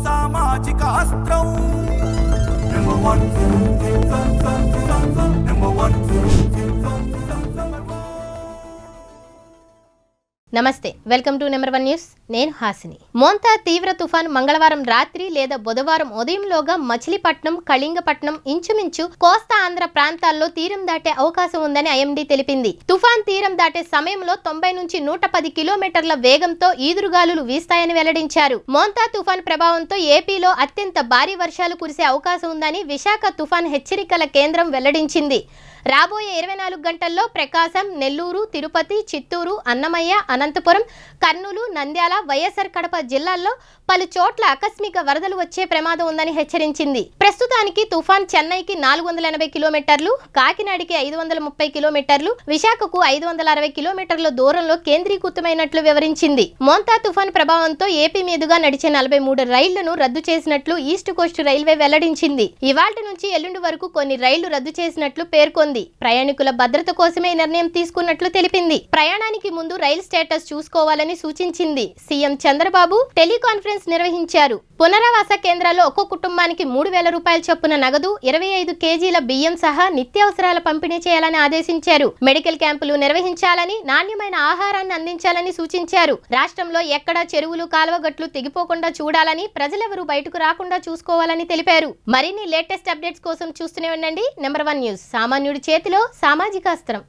సామాజిక అస్త్రం నమస్తే, వెల్కమ్ టు నెంబర్ 1 న్యూస్. నేను హాసిని. మోంతా తీవ్ర తుఫాను మంగళవారం రాత్రి లేదా బుధవారం ఉదయంలోగా మచిలీపట్నం, కళింగపట్నం, ఇంచుమించు కోస్తా ఆంధ్ర ప్రాంతాల్లో తీరం దాటే అవకాశం ఉందని ఐఎండీ తెలిపింది. తుఫాన్ తీరం దాటే సమయంలో 90 నుంచి 110 కిలోమీటర్ల వేగంతో ఈదురుగాలులు వీస్తాయని వెల్లడించారు. మోంతా తుఫాన్ ప్రభావంతో ఏపీలో అత్యంత భారీ వర్షాలు కురిసే అవకాశం ఉందని విశాఖ తుఫాన్ హెచ్చరికల కేంద్రం వెల్లడించింది. రాబోయే 24 గంటల్లో ప్రకాశం, నెల్లూరు, తిరుపతి, చిత్తూరు, అన్నమయ్య, అనంతపురం, కర్నూలు, నంద్యాల, వైఎస్ఆర్ కడప జిల్లాల్లో పలు చోట్ల ఆకస్మిక వరదలు వచ్చే ప్రమాదం ఉందని హెచ్చరించింది. ప్రస్తుతానికి తుఫాన్ చెన్నైకి 480 కిలోమీటర్లు, కాకినాడకి 530 కిలోమీటర్లు, విశాఖకు 560 కిలోమీటర్ల దూరంలో కేంద్రీకృతమైనట్లు వివరించింది. మోంతా తుఫాన్ ప్రభావంతో ఏపీ మీదుగా నడిచే 43 రైళ్లను రద్దు చేసినట్లు ఈస్ట్ కోస్ట్ రైల్వే వెల్లడించింది. ఇవాళ్టి నుంచి ఎల్లుండి వరకు కొన్ని రైళ్లు రద్దు చేసినట్లు పేర్కొంది. ప్రయాణికుల భద్రత కోసమే నిర్ణయం తీసుకున్నట్లు తెలిపింది. ప్రయాణానికి ముందు రైలు స్టేటస్ చూసుకోవాలని సూచించింది. సీఎం చంద్రబాబు టెలికాన్ఫరెన్స్ నిర్వహించారు. పునరావాస కేంద్రాల్లో ఒక్కో కుటుంబానికి 3,000 రూపాయల చొప్పున నగదు, 25 కేజీల బియ్యం సహా నిత్యావసరాల పంపిణీ చేయాలని ఆదేశించారు. మెడికల్ క్యాంపులు నిర్వహించాలని, నాణ్యమైన ఆహారాన్ని అందించాలని సూచించారు. రాష్ట్రంలో ఎక్కడా చెరువులు, కాలువగట్లు తెగిపోకుండా చూడాలని, ప్రజలెవరూ బయటకు రాకుండా చూసుకోవాలని తెలిపారు. మరిన్ని లేటెస్ట్ అప్డేట్స్ కోసం చూస్తూనే ఉండండి నెంబర్ 1 న్యూస్. సామాన్యుడి చేతిలో సామాజిక అస్త్రం.